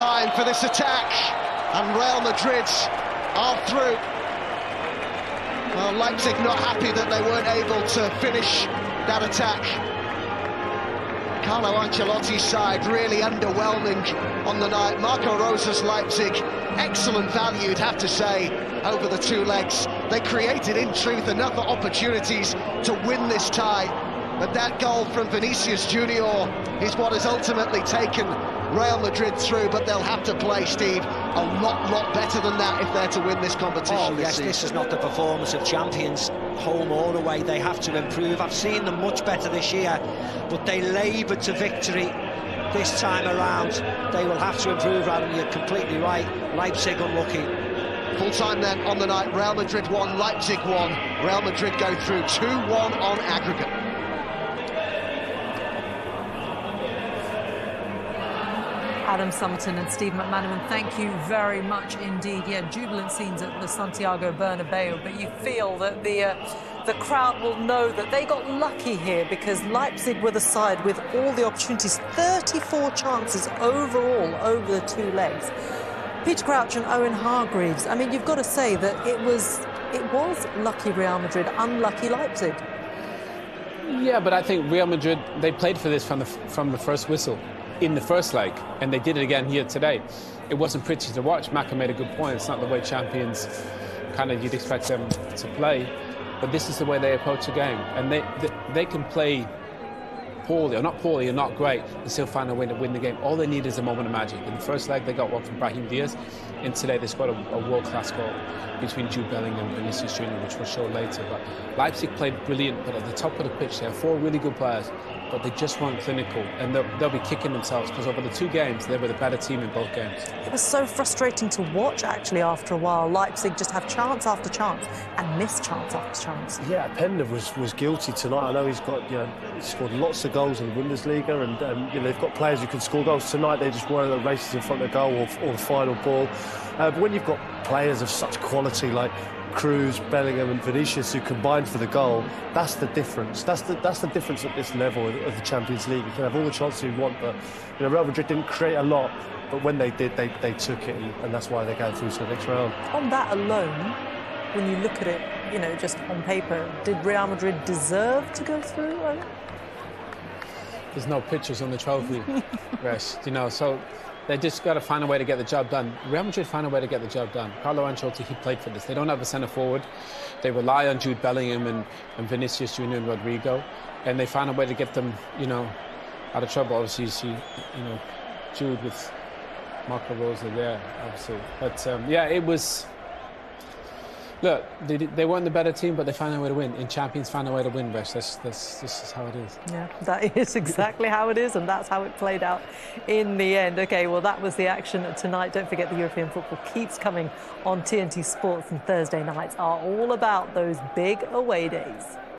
Time for this attack, and Real Madrid are through. Well, Leipzig not happy that they weren't able to finish that attack. Carlo Ancelotti's side really underwhelming on the night. Marco Rosa's Leipzig, excellent value, you'd have to say, over the two legs. They created, in truth, enough opportunities to win this tie. But that goal from Vinicius Junior is what has ultimately taken Real Madrid through, but they'll have to play, Steve, a lot better than that if they're to win this competition this season. This is not the performance of champions, home or away. They have to improve. I've seen them much better this year, but they laboured to victory this time around. They will have to improve, Adam, you're completely right. Leipzig unlucky. Full time then on the night, Real Madrid 1, Leipzig 1. Real Madrid go through 2-1 on aggregate. Adam Summerton and Steve McManaman, thank you very much indeed. Yeah, jubilant scenes at the Santiago Bernabeu, but you feel that the crowd will know that they got lucky here because Leipzig were the side with all the opportunities, 34 chances overall over the two legs. Peter Crouch and Owen Hargreaves, I mean, you've got to say that it was lucky Real Madrid, unlucky Leipzig. Yeah, but I think Real Madrid, they played for this from the first whistle in the first leg, and they did it again here today. It wasn't pretty to watch. Maka made a good point. It's not the way champions kind of you'd expect them to play, but this is the way they approach a game, and they can play poorly or not poorly or not great and still find a way to win the game. All they need is a moment of magic. In the first leg they got one from Brahim Diaz, and today they scored a world-class goal between Jude Bellingham and Vinicius Junior, which we'll show later. But Leipzig played brilliant, but at the top of the pitch they have four really good players, but they just weren't clinical, and they'll be kicking themselves because over the two games they were the better team in both games. It was so frustrating to watch actually after a while. Leipzig just have chance after chance and miss chance after chance. Yeah, Pender was guilty tonight. I know he's got, he scored lots of goals in the Bundesliga, and they've got players who can score goals. Tonight they just weren't at the races in front of the goal or the final ball. But when you've got players of such quality like Cruz, Bellingham and Vinicius who combined for the goal, that's the difference. That's the difference at this level of the Champions League. You can have all the chances you want, but Real Madrid didn't create a lot, but when they did, they took it, and that's why they're going through to the next round. On that alone, when you look at it, just on paper, did Real Madrid deserve to go through? There's no pictures on the trophy, Resh, so they just got to find a way to get the job done. Real Madrid find a way to get the job done. Carlo Ancelotti, he played for this. They don't have a centre-forward. They rely on Jude Bellingham and Vinicius Junior and Rodrigo, and they find a way to get them, out of trouble. Obviously, you see, Jude with Marco Rosa there, obviously. But, it was... Look, they weren't the better team, but they found a way to win. And champions find a way to win, Resh. This is how it is. Yeah, that is exactly how it is, and that's how it played out in the end. OK, well, that was the action tonight. Don't forget the European football keeps coming on TNT Sports, and Thursday nights are all about those big away days.